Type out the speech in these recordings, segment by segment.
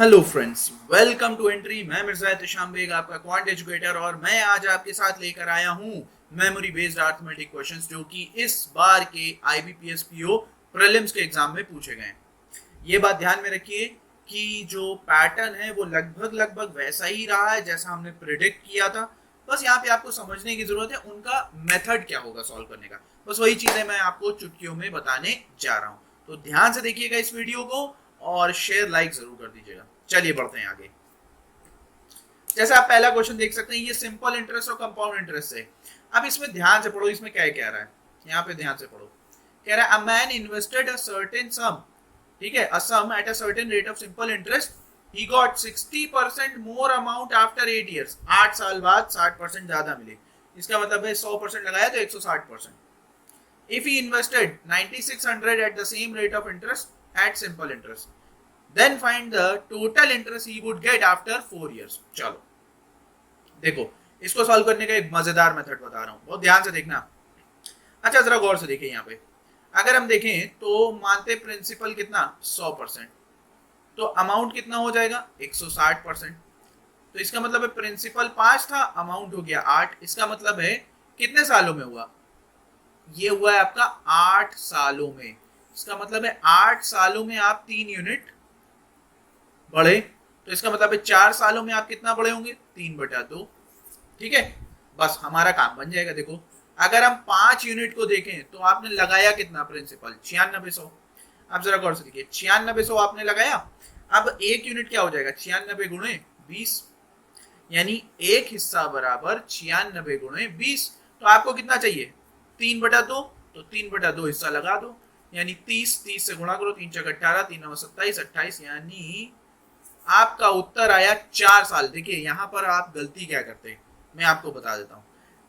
Hello friends, welcome to Entri. मैं मिर्जा एहतशाम बेग, आपका quant educator, और मैं आज आपके साथ लेकर आया हूं मेमोरी बेस्ड अरिथमेटिक क्वेश्चंस जो कि इस बार के आईबीपीएस पीओ प्रीलिम्स के एग्जाम में पूछे गए हैं। ये बात ध्यान में रखिए कि जो पैटर्न है वो लगभग लगभग वैसा ही रहा है जैसा हमने प्रिडिक्ट किया था। बस यहाँ पे आपको समझने की जरूरत है उनका मेथड क्या होगा सॉल्व करने का। बस वही चीजें मैं आपको चुटकियों में बताने जा रहा हूँ, तो ध्यान से देखिएगा इस वीडियो को और शेयर लाइक जरूर कर दीजिएगा। चलिए बढ़ते हैं आगे। जैसे आप पहला क्वेश्चन देख सकते हैं, ये सिंपल इंटरेस्ट और कंपाउंड इंटरेस्ट है। अब इसमें ध्यान से पढ़ो, इसमें क्या कह रहा है, यहाँ पे ध्यान से पढ़ो। कह रहा है a man invested a certain sum, ठीक है, a sum at a certain rate of simple interest, he got 60% more amount after 8 years. 8 साल बाद 60% ज्यादा मिले। इसका मतलब है 100% लगाया तो 160%। If he invested 9600 at the same rate of interest at simple interest, then find the total interest he would get after 4 years. चलो देखो, इसको सॉल्व करने का एक मजेदार मेथड बता रहा हूं, बहुत ध्यान से देखना। अच्छा जरा गौर से देखिए यहाँ पे। अगर हम देखें तो मानते प्रिंसिपल कितना 100%, तो अमाउंट कितना हो जाएगा 160%। तो इसका मतलब है प्रिंसिपल 5 था, अमाउंट हो गया 8। इसका मतलब है कितने सालों में हुआ, ये हुआ है आपका 8 सालों में। इसका मतलब है 8 सालों में आप 3 यूनिट बढ़े, तो इसका मतलब है 4 सालों में आप कितना बढ़े होंगे 3/2। ठीक है, बस हमारा काम बन जाएगा। देखो अगर हम 5 यूनिट को देखें तो आपने लगाया कितना प्रिंसिपल 9600। अब जरा गौर से देखिए, 9600 आपने लगाया। अब एक यूनिट क्या हो जाएगा 96 गुणे 20, यानी एक हिस्सा बराबर 96 गुणे 20। तो आपको कितना चाहिए 3/2, तो 3/2 हिस्सा लगा दो, यानी 30। 30 से गुणा करो, 3 × 18, 3 9 27, 28, यानी आपका उत्तर आया 4 साल। देखिए यहां पर आप गलती क्या करते हैं, मैं आपको बता देता हूं।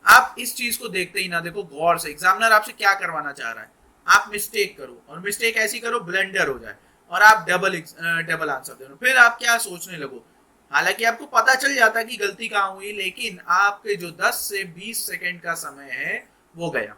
आप इस चीज को देखते ही ना देखो गौर से, एग्जामिनर आपसे क्या करवाना चाह रहा है। आप मिस्टेक करो, और मिस्टेक ऐसी करो ब्लेंडर हो जाए, और आप डबल आंसर दे दो, फिर आप क्या सोचने लगो। हालांकि आपको पता चल जाता है कि गलती कहां हुई, लेकिन आपके जो 10 से 20 सेकंड का समय है वो गया।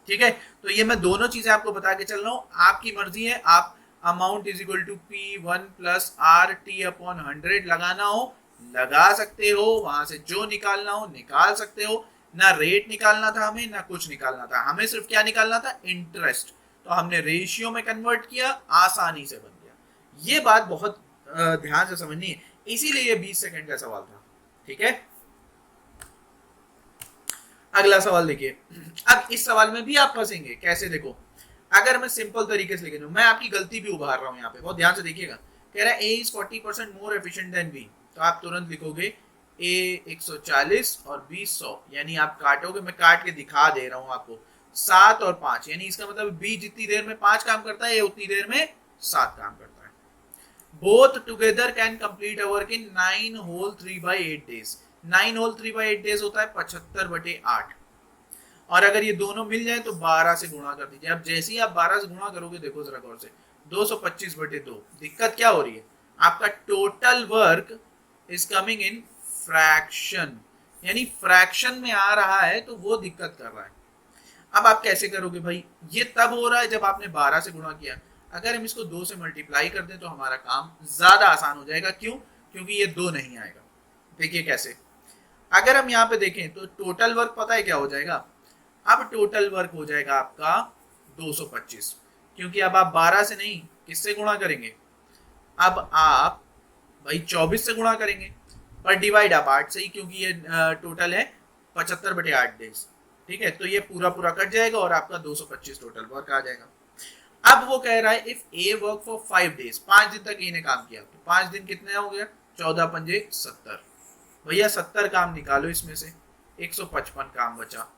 ठीक है, तो ये मैं दोनों चीजें आपको बता के चल रहा हूं, आपकी मर्जी है। आप amount is equal to P1 plus RT/100 लगाना हो लगा सकते हो, वहां से जो निकालना हो निकाल सकते हो। ना रेट निकालना था हमें, ना कुछ निकालना था हमें, सिर्फ क्या निकालना था इंटरेस्ट। तो हमने रेशियो में कन्वर्ट किया, आसानी से बन गया। ये बात बहुत ध्यान से समझनी है, इसीलिए ये 20 सेकंड का सवाल था। ठीक है, अगला सवाल देखिए। अब इस सवाल में भी आप फंसेंगे कैसे, देखो अगर मैं सिंपल तरीके से लिख दूं, मैं आपकी गलती भी उभार रहा हूं यहाँ पे, बहुत ध्यान से देखिएगा। कह रहा है A is 40% more efficient than B, तो आप तुरंत लिखोगे ए 140 और बी 100, यानी आप काटोगे, मैं काट के दिखा दे रहा हूं आपको। 7 और 5, यानी इसका मतलब बी जितनी देर में 5 काम करता है, ए उतनी देर में 7 काम करता है। Both together can complete a work in 9 whole 3/8 days. 9 whole 3/8 days होता है 75/8, और अगर ये दोनों मिल जाए तो 12 से गुणा कर दीजिए। अब जैसे ही आप 12 से गुणा करोगे, देखो जरा गौर से, 225/2। दिक्कत क्या हो रही है, आपका total work is coming in fraction, यानी फ्रैक्शन में आ रहा है, तो वो दिक्कत कर रहा है। अब आप कैसे करोगे भाई, ये तब हो रहा है जब आपने 12 से गुणा किया। अगर हम इसको 2 से मल्टीप्लाई कर दें तो हमारा काम ज्यादा आसान हो जाएगा। क्यों, क्योंकि ये 2 नहीं आएगा। देखिए कैसे, अगर हम यहाँ पे देखें तो टोटल वर्क पता है क्या हो जाएगा, अब टोटल वर्क हो जाएगा आपका 225, क्योंकि अब आप 12 से नहीं किससे गुणा करेंगे, अब आप भाई 24 से गुणा करेंगे, पर डिवाइड आप 8 से ही, क्योंकि ये टोटल है 75/8 डेज। ठीक है, तो ये पूरा पूरा कट जाएगा और आपका 225 टोटल वर्क आ जाएगा। अब वो कह रहा है if A work for 5 days, 5 दिन तक ए ने काम किया, तो 5 दिन कितने हो गया 14 पंजे 70। भैया 70 काम निकालो इसमें से, 155 काम बचा।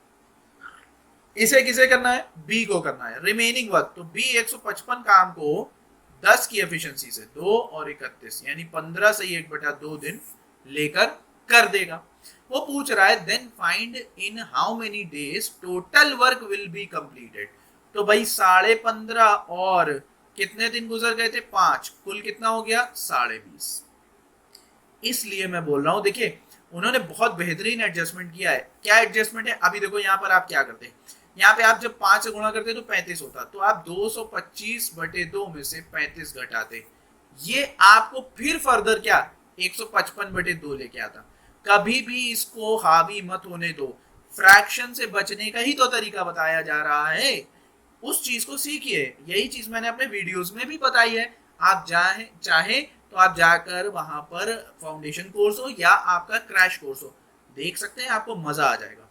इसे किसे करना है, बी को करना है रिमेनिंग वर्क। तो बी 155 काम को 10 की एफिशिएंसी से 2 और 31, यानी 15 से 1/2 दिन लेकर कर देगा। वो पूछ रहा है then find in how many days total work will be completed. तो भाई 15.5 और कितने दिन गुजर गए थे 5, कुल कितना हो गया 20.5। इसलिए मैं बोल रहा हूं, देखिए उन्होंने बहुत बेहतरीन एडजस्टमेंट किया है। क्या एडजस्टमेंट है, अभी देखो यहाँ पर आप क्या करते हैं, यहाँ पे आप जब 5 से गुणा करते तो 35 होता, तो आप 225/2 में से 35 घटाते, ये आपको फिर फर्दर क्या 155/2 लेके आता। कभी भी इसको हावी मत होने दो, फ्रैक्शन से बचने का ही तो तरीका बताया जा रहा है, उस चीज को सीखिए। यही चीज मैंने अपने वीडियोस में भी बताई है। आप चाहे तो आप जाकर वहां पर फाउंडेशन कोर्स हो या आपका क्रैश कोर्स हो, देख सकते हैं, आपको मजा आ जाएगा।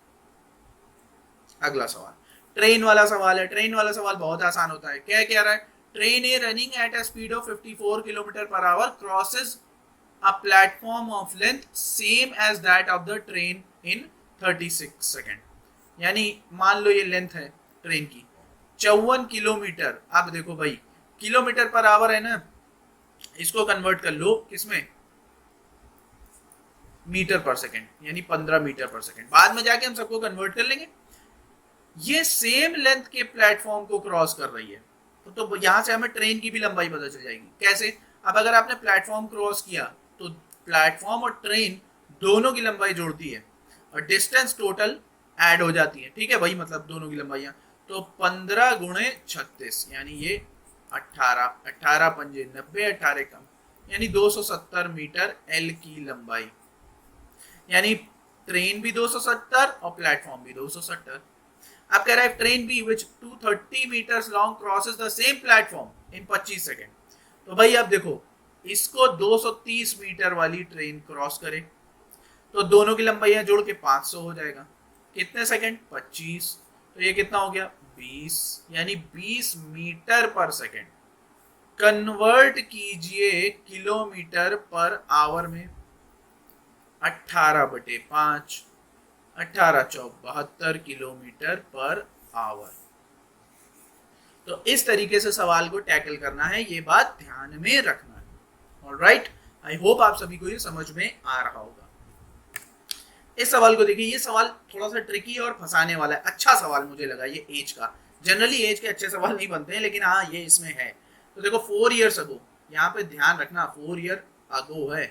अगला सवाल ट्रेन वाला सवाल है। ट्रेन वाला सवाल बहुत आसान होता है। क्या कह रहा है, train A running at a speed of 54 kilometre per hour crosses a platform of length same as that of the train in 36 second. यानी मान लो ये लेंथ है ट्रेन की 54 किलोमीटर। अब देखो भाई, किलोमीटर पर आवर है ना, इसको कन्वर्ट कर लो किसमें, मीटर पर सेकेंड, यानी 15 मीटर पर सेकेंड। बाद में जाके हम सबको कन्वर्ट कर लेंगे। ये सेम लेंथ के प्लेटफॉर्म को क्रॉस कर रही है, तो यहां से हमें ट्रेन की भी लंबाई पता चल जाएगी। कैसे, अब अगर आपने प्लेटफॉर्म क्रॉस किया तो प्लेटफॉर्म और ट्रेन दोनों की लंबाई जोड़ती है और डिस्टेंस टोटल ऐड हो जाती है। ठीक है भाई, मतलब दोनों की लंबाइयां, तो 15 गुणे 36 यानी ये 18, 18 पंजे 90, 18 कम, यानी 270 मीटर एल की लंबाई। यानी ट्रेन भी 270 और प्लेटफॉर्म भी 270। अब कह रहा है train B which 230 metres long crosses the same platform in 25 second. तो भाई अब देखो, इसको 230 मीटर वाली ट्रेन क्रॉस करे तो दोनों की लंबाइयां जोड़ के 500 हो जाएगा। कितने सेकंड, 25, तो ये कितना हो गया 20, यानी 20 मीटर पर सेकंड। कन्वर्ट कीजिए किलोमीटर पर आवर में, 18/5, 18 चौक 72 किलोमीटर पर आवर। तो इस तरीके से सवाल को टैकल करना है, ये बात ध्यान में रखना है। ऑलराइट, आई होप आप सभी को ये समझ में आ रहा होगा। इस सवाल को देखिए, ये सवाल थोड़ा सा ट्रिकी और फंसाने वाला है। अच्छा सवाल मुझे लगा ये एज का। जनरली एज के अच्छे सवाल नहीं बनते हैं, लेकिन हाँ ये इसमें है। तो देखो 4 ईयर्स अगो, यहाँ पे ध्यान रखना 4 ईयर अगो है,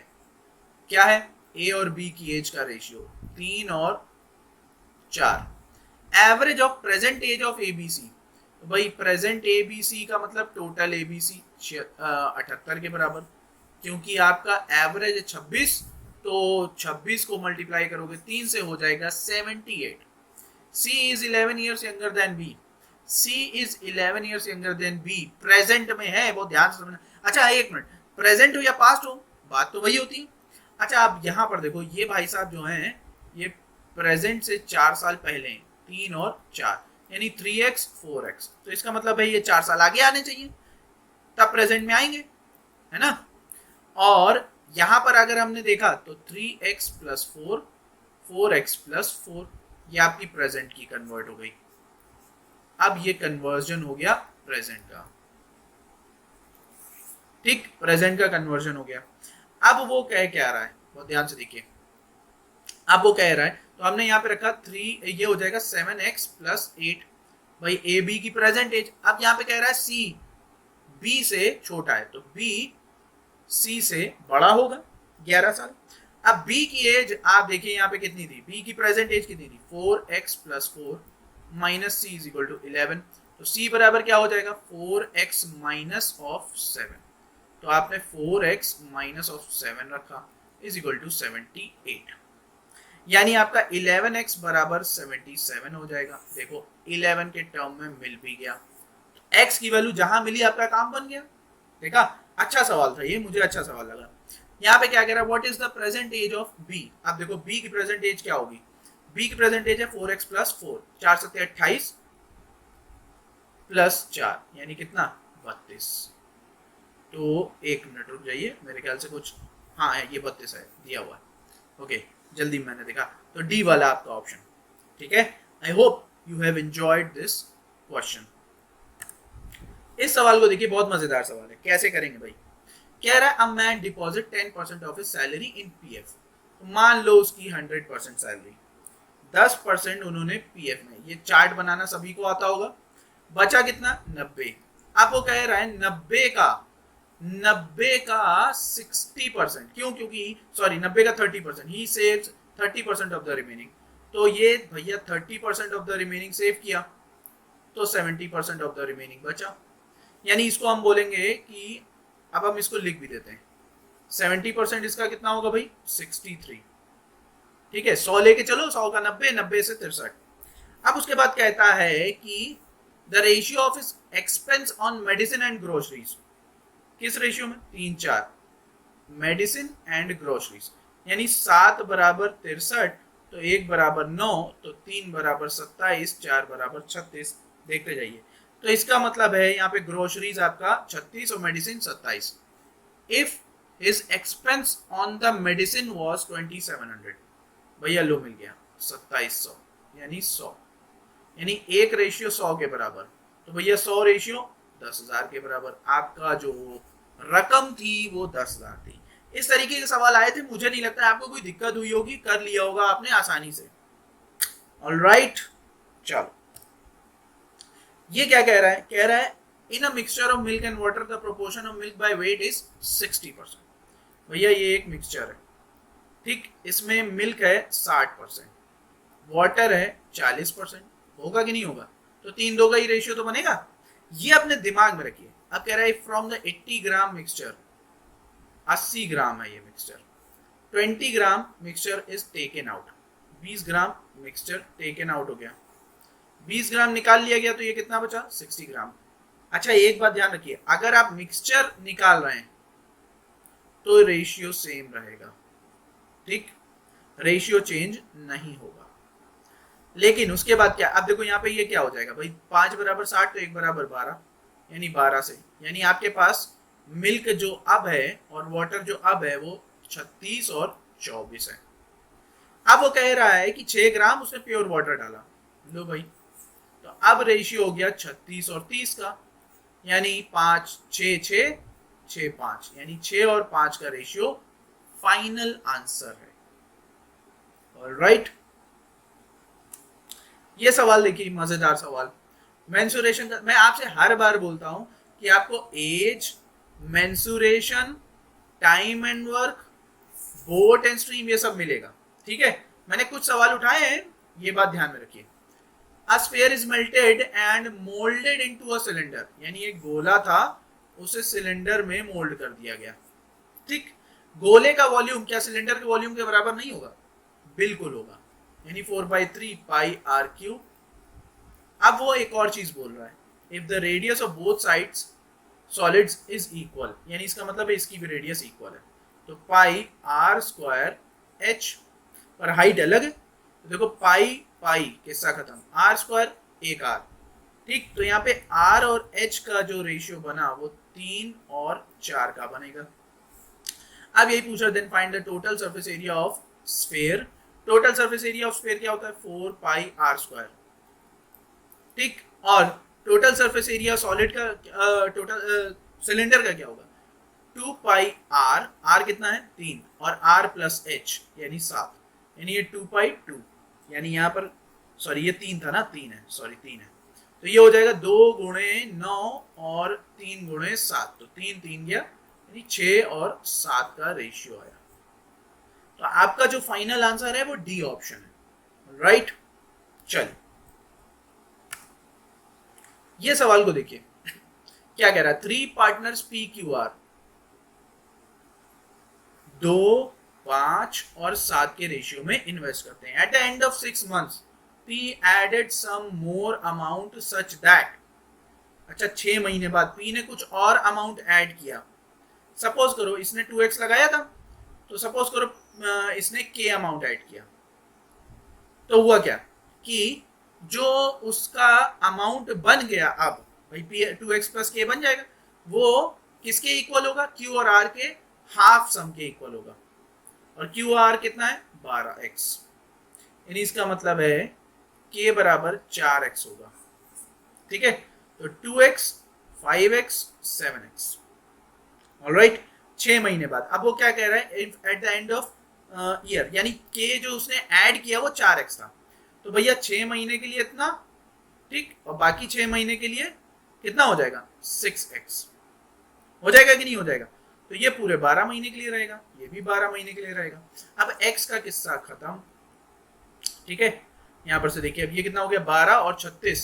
क्या है, ए और बी की एज का रेशियो 3 और 4। Average of present age of ABC, तो भाई प्रेजेंट एबीसी का मतलब टोटल एबीसी 78 के बराबर, क्योंकि आपका एवरेज है 26, तो 26 को मल्टीप्लाई करोगे 3 से हो जाएगा 78। C is 11 years younger than B, C is 11 years younger than B, present में है, बहुत ध्यान से समझना। अच्छा एक मिनट, प्रेजेंट हो या पास्ट हो, बात तो वही होती है। अच्छा आप यहाँ पर देखो, ये भाई साहब जो हैं ये प्रेजेंट से 4 साल पहले हैं, 3 और 4, यानी 3x 4x, तो इसका मतलब है ये 4 साल आगे आने चाहिए, तब प्रेजेंट में आएंगे, है ना। और यहां पर अगर हमने देखा तो 3x + 4, 4x + 4, ये आपकी प्रेजेंट की कन्वर्ट हो गई। अब ये कन्वर्जन हो गया प्रेजेंट का, ठीक, प्रेजेंट का कन्वर्जन हो गया। अब वो क्या रहा है, बहुत ध्यान से देखिए। अब वो कह रहा है, तो हमने यहाँ पे रखा 3, ये हो जाएगा 7x + 8, भाई ए बी की प्रेजेंट एज। अब यहाँ पे कह रहा है सी बी से छोटा है, तो बी सी से बड़ा होगा 11 साल। अब बी की एज आप देखिए यहाँ पे कितनी थी, बी की प्रेजेंट एज कितनी थी, 4x + 4 - c = 11, तो c बराबर क्या हो जाएगा 4x - 7, तो आपने 4x - 7 रखा = 78, यानी आपका 11x = 77 हो जाएगा। देखो 11 के टर्म में मिल भी गया, x की वैल्यू जहां मिली आपका काम बन गया। देखा, अच्छा सवाल था ये, मुझे अच्छा सवाल लगा। यहाँ पे क्या कह रहा है, what is the present age of B. अब देखो बी की प्रेजेंट एज क्या होगी, बी की प्रेजेंट एज है 4x + 4, 4 × 7 = 28 + 4 यानी कितना 32। तो एक मिनट रुक जाइए, मेरे ख्याल से कुछ, हाँ ये 32 है दिया हुआ है। ओके, जल्दी मैंने देखा, तो डी वाला आपका ऑप्शन, ठीक है। I hope you have enjoyed this question. इस सवाल को देखिए, बहुत मजेदार सवाल है। कैसे करेंगे भाई, कह रहा है a man deposit 10% of his salary in PF. तो मान लो उसकी 100% सैलरी, 10% उन्होंने पीएफ में, ये चार्ट बनाना सभी को आता होगा। बचा कितना 90। अब वो कह रहा है 90 का 60%, क्यों, क्योंकि सॉरी 90 का 30%, ही सेव्स 30% ऑफ द रिमेनिंग। तो ये भैया 30% ऑफ द रिमेनिंग सेव किया, तो 70% ऑफ द रिमेनिंग बचा। यानी इसको हम बोलेंगे कि अब हम इसको लिख भी देते हैं। 70% इसका कितना होगा भाई? 63। ठीक है, 100 लेके चलो, 100 का 90, 90 से 63। अब उसके बाद कहता है कि the ratio of expense on medicine and groceries, किस रेशियो में? 3:4, मेडिसिन एंड ग्रोसरीज, यानी 7 बराबर 63, तो 1 बराबर 9, तो 3 बराबर 27, 4 बराबर 36। देखते जाइए, तो इसका मतलब है यहाँ पे ग्रोसरीज आपका 36 और medicine 27। If his expense on the medicine was 2700, भैया लो मिल गया 2700, यानी 100, यानी एक रेशियो 100 के बराबर, तो भैया 100 रेशियो 10,000 के बराबर। आपका जो रकम थी वो 10,000 थी। इस तरीके के सवाल आए थे, मुझे नहीं लगता आपको कोई दिक्कत हुई होगी, कर लिया होगा आपने आसानी से। ऑलराइट, चलो ये क्या कह रहा है? कह रहा है in a mixture of milk and water the proportion of milk by weight is 60%। भैया ये एक मिक्सचर है, ठीक, इसमें मिल्क है 60%, वाटर है 40%, होगा कि नहीं होगा? तो 3:2 का ही रेशियो तो बनेगा। ये अपने दिमाग में रखिए। अब कह रहा है फ्रॉम द 80 ग्राम मिक्सचर, 80 ग्राम है ये mixture, 20 gram mixture is taken out, 20 gram mixture taken out हो गया, 20 ग्राम निकाल लिया गया, तो ये कितना बचा? 60 ग्राम। अच्छा एक बात ध्यान रखिए, अगर आप मिक्सचर निकाल रहे हैं तो रेशियो सेम रहेगा, ठीक, रेशियो चेंज नहीं होगा। लेकिन उसके बाद क्या? अब देखो यहाँ पे ये क्या हो जाएगा भाई? 5 बराबर 60, तो 1 बराबर 12, यानी 12 से, यानी आपके पास मिल्क जो अब है और वाटर जो अब है वो 36 और 24 है। अब वो कह रहा है कि 6 ग्राम उसने प्योर वाटर डाला, लो भाई, तो अब रेशियो हो गया 36 और 30 का, यानी 5 6 6 6 5, यानी 6 और 5 का रेशियो फाइनल आंसर है। ऑलराइट, ये सवाल देखिए, मजेदार सवाल। मेंसुरेशन का मैं आपसे हर बार बोलता हूं कि आपको age, mensuration, time and work, boat and stream, ये सब मिलेगा, ठीक है। मैंने कुछ सवाल उठाए हैं, ये बात ध्यान में रखिए। A sphere is melted and molded into a cylinder, यानी एक गोला था, उसे सिलेंडर में मोल्ड कर दिया गया, ठीक। गोले का वॉल्यूम क्या सिलेंडर के वॉल्यूम के बराबर नहीं होगा? बिल्कुल होगा, यानी 4/3 पाई आर क्यूब। अब वो एक और चीज बोल रहा है, if the radius of both sides solids is equal, यानी इसका मतलब है इसकी भी रेडियस इक्वल है, तो पाई आर स्क्वायर एच, पर हाइट अलग है, तो देखो पाई पाई किस्सा खत्म, आर स्क्वायर एक आर, ठीक। तो यहाँ पे आर और एच का जो रेशियो बना वो 3 और 4 का बनेगा। अब यही पूछा, then find the total surface area of sphere. Total surface area of sphere क्या होता है? 4 पाई आर स्क्वायर, ठीक। और टोटल सरफेस एरिया सॉलिड का, टोटल सिलेंडर का क्या होगा? 2 पाई आर, आर कितना है? 3, और आर प्लस एच यानी 7, यानी ये 2 पाई 2, यानी यहाँ पर सॉरी ये 3 था ना, 3 है, सॉरी 3 है, तो ये हो जाएगा 2 गुणे 9 और 3 गुणे 7, तो 3 3 गया, यानी 6 और 7 का रेशियो आया। तो आपका जो फाइनल आंसर है वो डी ऑप्शन है, राइट। चलिए ये सवाल को देखिए, क्या कह रहा है? 3 पार्टनर्स पी क्यू आर 2, 5 और 7 के रेशियो में इन्वेस्ट करते हैं। At the end of 6 months P added some more amount such that, अच्छा 6 महीने बाद P ने कुछ और अमाउंट ऐड किया। सपोज करो इसने 2x लगाया था, तो सपोज करो इसने K अमाउंट ऐड किया, तो हुआ क्या कि जो उसका अमाउंट बन गया, अब भाई 2x प्लस K बन जाएगा, वो किसके इक्वल होगा? Q और R के हाफ सम के इक्वल होगा, और क्यू आर कितना है? 12x, यानी इसका मतलब है k बराबर 4x होगा, ठीक है। तो 2x, 5x, 7x, ऑलराइट। 6 महीने बाद अब वो क्या कह रहा है? At the end of year, यानी k जो उसने ऐड किया वो 4x था, तो भैया 6 महीने के लिए इतना, ठीक, और बाकी 6 महीने के लिए कितना हो जाएगा? 6x हो जाएगा कि नहीं हो जाएगा? तो ये पूरे 12 महीने के लिए रहेगा, ये भी 12 महीने के लिए रहेगा। अब x का किस्सा खत्म, ठीक है। यहां पर से देखिए, अब ये कितना हो गया? 12 और 36,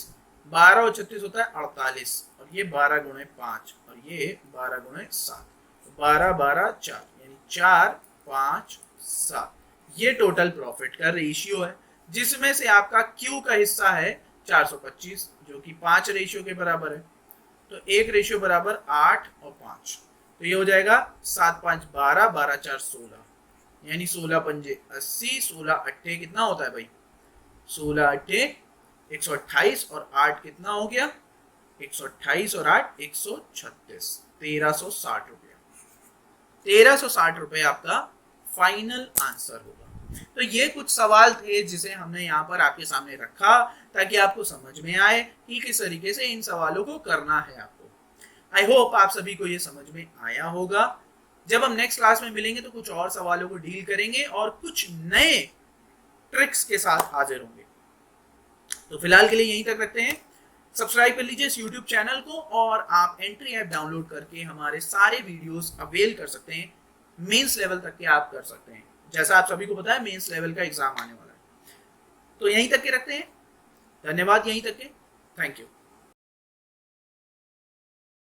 12 और 36 होता है 48, और ये 12 गुणे 5 और ये 12 गुणे 7, 12 12 4 यानी 4 5 7। ये टोटल प्रॉफिट का रेशियो है, जिसमें से आपका क्यू का हिस्सा है 425 जो कि 5 रेशियो के बराबर है। तो 1 रेशियो बराबर 8 और 5, तो ये हो जाएगा 7 5 12, 12 4 16 यानी 16 पंजे 80, 16 अट्ठे कितना होता है भाई, 16 अट्ठे 128 और 8 कितना हो गया 128 और 8 136, 1360 रुपया। 1360 रुपये आपका फाइनल आंसर होगा। तो ये कुछ सवाल थे जिसे हमने यहाँ पर आपके सामने रखा ताकि आपको समझ में आए कि किस तरीके से इन सवालों को करना है आपको। आई होप आप सभी को ये समझ में आया होगा। जब हम नेक्स्ट क्लास में मिलेंगे तो कुछ और सवालों को डील करेंगे और कुछ नए ट्रिक्स के साथ हाजिर होंगे। तो फिलहाल के लिए यहीं तक रखते हैं। सब्सक्राइब कर लीजिए इस YouTube चैनल को और आप एंट्री ऐप डाउनलोड करके हमारे सारे वीडियोस अवेल कर सकते हैं। मेंस लेवल तक के आप कर सकते हैं। जैसा आप सभी को पता है मेंस लेवल का एग्जाम आने वाला है। तो यहीं तक के रखते हैं। धन्यवाद यहीं तक के। Thank you.